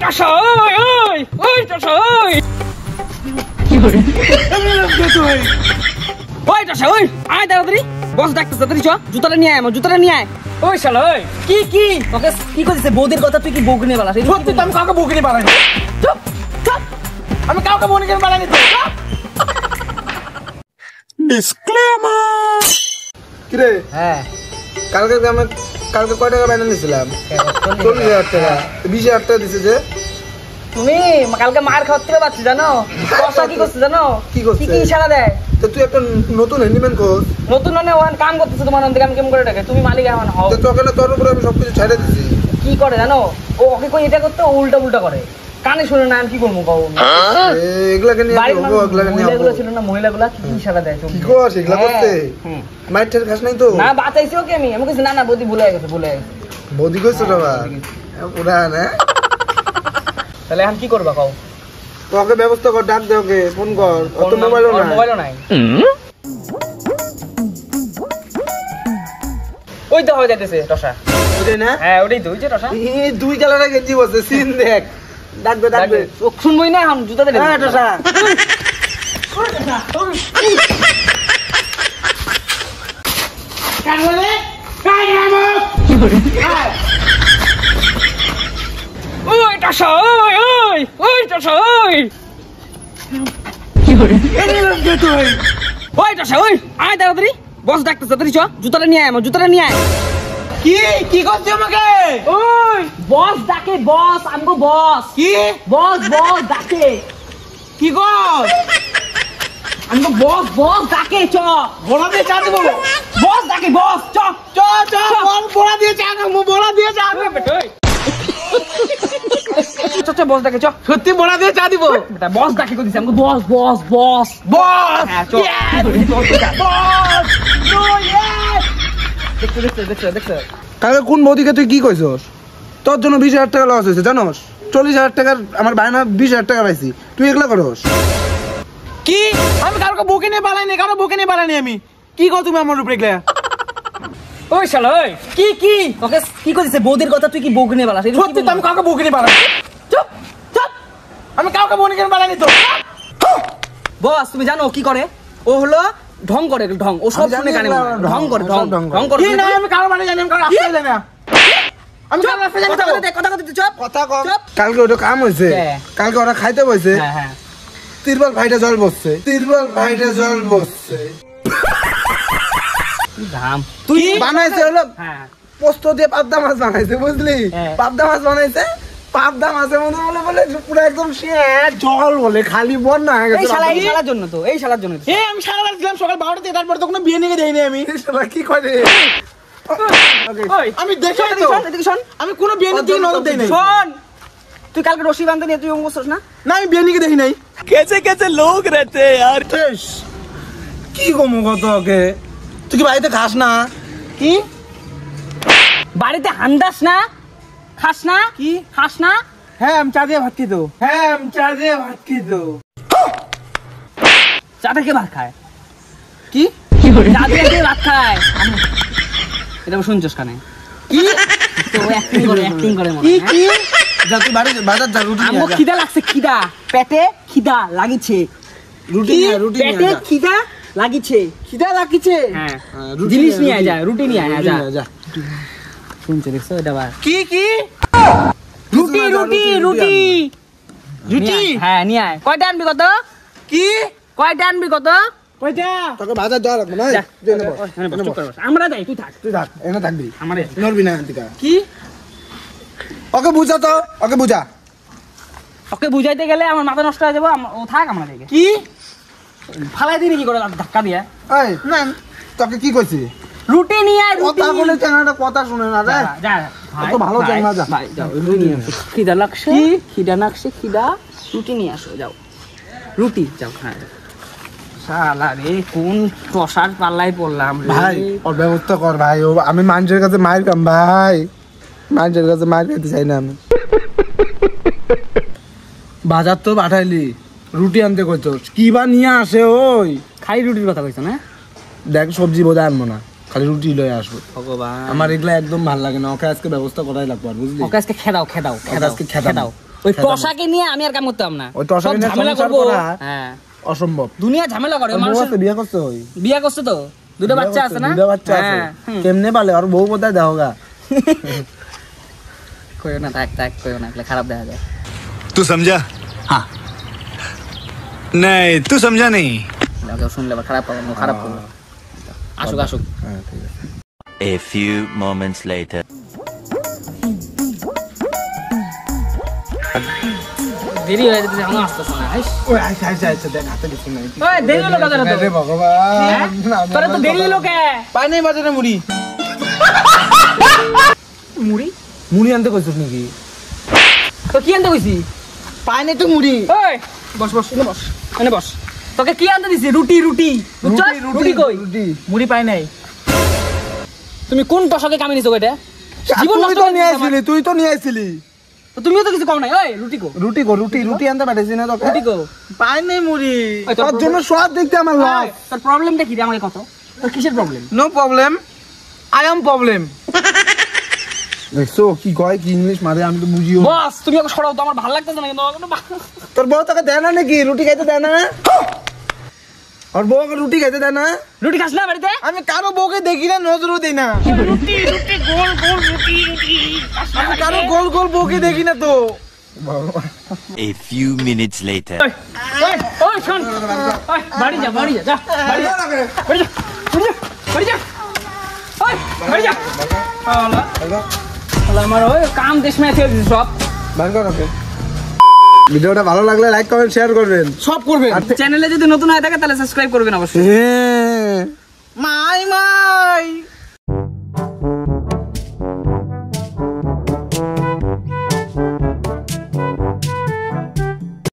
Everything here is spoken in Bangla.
টাসা ওই টাসা কি করে ওই টাসা ওই আয় তাড়াতাড়ি বস ডাকতেছে তাড়াতাড়ি চ জুতাটা নিয়ে আয় আমার জুতাটা নিয়ে আয় ওই শালা ওই কি ওকে কি কইছে বউদের কথা তুই কি বউকে নিয়ে বালাস সত্যি তো আমি কাউকে বউকে নিয়ে বালাই চুপ চুপ আমি কাউকে বউকে নিয়ে বালাই নি তো ডিসক্লেমার কি রে হ্যাঁ কালকে কয় টাকা বাইনা নিছিলাম 40,000 টাকা 20,000 টাকা দিছে যে তুমি কালকে মার খাওয়ার থেকে পাচ্ছি জানো কষা কি করছে জানো কি ইশারা দেয় তো তুই একটা নতুন হ্যান্ডিম্যান কোস নতুন মানে ওখানে কাম করতেছে তোমার অন্তে কাম কেমন করে ডাকে তুমি মালিক এখন হও তো ওখানে তোর উপরে আমি সবকিছু ছেড়ে দিছি কি করে জানো ও ওকে কই এটা করতে উল্টা করে কানে শুনে না আমি কি করবো কও এগুলাকে নিয়ে হবো এগুলাকে নিয়ে মহিলাগুলো ছিল না মহিলাগুলো কি ইশারা দেয় তুমি কি কর এগুলা করতে মাইটের খাস নাই তো না বাঁচাইছি ওকে আমি কইছি না বৌদি ভুলে গেছে বৌদি কইছো বাবা পুরা না তাহলে এখন কি করবা কও তোকে ব্যবস্থা কর ডাক দে ওকে ফোন কর অত মোবাইলও নাই ওই তো হয়ে যাইতেছে টসা ওইটাই না হ্যাঁ ওটাই তো ওই যে টসা এই দুই কালারের গেঞ্জি বসে সিন দেখ ডাক দে ও শুনবই না এখন জুতা দে হ্যাঁ টসা কান বলে কান নামো ওই টসা ওই টসা কি করে ওই টসা ওই আয় তাড়াতাড়ি বস ডাকতেছে তাড়াতাড়ি চ জুতাটা নিয়ে আয় আমার জুতাটা নিয়ে আয় কি করছিস আমাকে ওই বস ডাকে বস আমগো বস কি বস ডাকে কি কর আমগো বস ডাকে চ বড়া দিয়ে চা দেবো বস ডাকে বস চ বড়া দিয়ে চা খাবো বড়া দিয়ে চা চ বস ডাকে চ সত্যি বড়া দিয়ে চা দিব বেটা বস ডাকে কই দিছে আমগো বস হ্যাঁ চ দেখছ কালকে কোন মোদিকে তুই কি কইছস তোর জন্য 20,000 টাকা লস হয়েছে জানোস 40,000 টাকার আমার বায়না 20,000 টাকা পাইছি তুই এগুলা করস কি আমি কারো বুকে নিয়ে পালাইনি কারো বুকে নিয়ে পালাইনি আমি কি কও তুমি আমার উপরে গলা ওই শালা ওই কি ওকে কি কইছে বউদের কথা তুই কি বউকে নিয়ে বালাস সত্যি তো আমি কাউকে বুকে নিয়ে পালাই চুপ আমি কাউকে বুকে নিয়ে পালাইনি তো বস তুমি জানো কি করে ও হলো ঢং করে ঢং ও সব শুনে কানে ঢং করে কি না আমি কারো বাড়ি জানি আমি কারো রাস্তায় জানি না আমি কারো রাস্তায় জানি কথা চুপ কথা কম কালকে ওটা কাম হইছে কালকে ওরা খাইতে বইছে হ্যাঁ তিরবল ভাইটা জল বসছে দাম তুই বানাইছে হলো হ্যাঁ পোস্ত দিয়ে পাবদা মাছ বানাইছে বুঝলি পাবদা মাছ বানাইছে পাবদা মাছের মধ্যে বলে পুরো একদম জল বলে খালি বন্যা হয়ে গেছে এই শালার জন্য তো আমি সারা রাত ছিলাম সকাল 12টা থেকে তারপর তো কোনো বিয়ে নিয়ে দেইনি আমি শালা কি করে আমি দেখি আমি কোনো বিয়ে নিয়ে নজর দেই নাই শোন তুই কালকে রশি বাঁধতে নিয়ে তুই অঙ্গছস না আমি বিয়ে নিয়ে দেখি নাই कैसे लोग रहते हैं यार কি গমো কত ওকে তুই কি বাড়িতে খাস না কি বাড়িতে হান্দাস না খাস না কি খাস না হ্যাঁ আমি চা দিয়ে ভাত খেতো চা থেকে ভাত খায় কি চা দিয়ে ভাত খায় এটা শুনছস কানে কি তো অ্যাক্টিং করে কি যা তুই বাজার যা রুটি আমগো খিদা লাগছে পেটে খিদা লাগিছে রুটি পেটে খিদা লাগিছে হ্যাঁ জিনিস নিয়ে আয় যা রুটি নিয়ে আয় যা শুনছে দেখছো এটা বার কি রুটি হ্যাঁ নিয়ে আয় কয়টা আনবি কত কয়টা তোকে বাজার যাওয়া লাগবে না আমরা যাই তুই থাক এনে থাকবি আমারে নড়বি না এদিকে কি ওকে বুঝা তো ওকে বুঝাইতে গেলে আমার মাথা নষ্ট হয়ে যাবে ও থাক আমরা দেখে কি ফালাই দিবি কি করে ধাক্কা দিয়ে এই না তোকে কি কইছি রুটি নিয়ে আয় কথা বলে চ্যানেলটা কথা শুনে না রে যা তো ভালো চাই না যা ভাই যাও রুটি নিয়ে আসো খিদা লাগছে রুটি নিয়ে আসো যাও রুটি যাও হ্যাঁ শালা রে কোন প্রসাদ পাল্লাই পড়লাম রে ভাই ওর ব্যবস্থা কর ভাই ও আমি মানুষের কাছে মার খাম ভাই মানুষের কাছে মার খেতে চাই না আমি বাজার তো পাঠাইলি রুটি আনতে কইছস কি বা নিয়ে আসে ওই খাই রুটির কথা কইছ না দেখ সবজি বোধহয় আনবো না খালি রুটি লয়ে আসবো ভগবান আমার এগুলা একদম ভালো লাগে না ওকে আজকে ব্যবস্থা করাই লাগবে আর বুঝলি ওকে আজকে খেদাও আজকে খেদাও ওই টসাকে নিয়ে আমি আর কাম করতাম না ওই টসাকে নিয়ে ঝামেলা সংসার করবো করা হ্যাঁ অসম্ভব। দুনিয়া ঝামেলা করে ওর বউ মানুষ আছে, বিয়ে করছে ওই বিয়ে করছে তো দুটো বাচ্চা আছে না দুটো বাচ্চা আছে কেমনে পালে আর বউ কোথায় দেওগা কইও না থাক থাক কইও না খারাপ দেখা যায় तू समझा हाँ नहीं तू समझा नहीं শুনলে আবার খারাপ পাবো খারাপ করবো আসুক আসুক হ্যাঁ ঠিক আছে। A few moments later. দেরি হয়ে যেতেছে এখনো আসতেছ না ওই আইসা আইসা আইসা দেখ হাতে কিছু নাই। ওই দেরি হলো কথা তো আরে ভগবান তোরা তো দেরি হলো কে পাই নাই বাজারে মুড়ি মুড়ি মুড়ি আনতে কইছিস নাকি? তো কি আনতে কইছি পাই নাই তো মুড়ি ওই বস বস এনে বস এনে বস তোকে কি আনতে দিছি রুটি রুটি বুঝছস রুটি কই রুটি মুড়ি পাই নাই তুমি কোন টসাকে কামি নিছো এটা জীবন তুই নষ্ট তো করে নিয়ে দিছিস আমার। আইছিলি, তুই তো নিয়ে আইছিলি। তো তুমিও তো কিছু কও নাই ওই রুটি কো রুটি গো রুটি রুটি আনতে পাঠাইছি না তোকে? রুটি কো পাই নাই মুড়ি ওই তোর জন্য সব দেখতে আমার লস। তোর প্রবলেমটা কি রে আমাকে কত তোর কিসের problem no problem I am problem দেখছো কি কয় কি ইংলিশ মারে আমি তো বুঝিও না। বস তুমি ওকে সরাও তো আমার ভালো লাগতেছে না কিন্তু আমার কোনো তোর বউ তোকে দেয় না নাকি রুটি খাইতে দেয় না? আর বউ ওকে রুটি খাইতে দেয় না? রুটি খাস না বাড়িতে আমি কারো বউকে দেখি না নজরও দেই না রুটি রুটি গোল গোল রুটি রুটি আমি কারো গোল গোল বউকে দেখি না তো A few minutes later. ওই ওই শোন ওই বাড়ি যা যা বাড়ি যা বাড়ি যা বাড়ি যা ওই বাড়ি যা আলা আলা আমার ওই কাম দেশ মে আছে সব বান কর ওকে। ভিডিওটা ভালো লাগলে লাইক কমেন্ট শেয়ার করবেন। সব করবে চ্যানেলে যদি নতুন হয়ে থাকে তাহলে সাবস্ক্রাইব করবেন অবশ্যই হ্যাঁ মা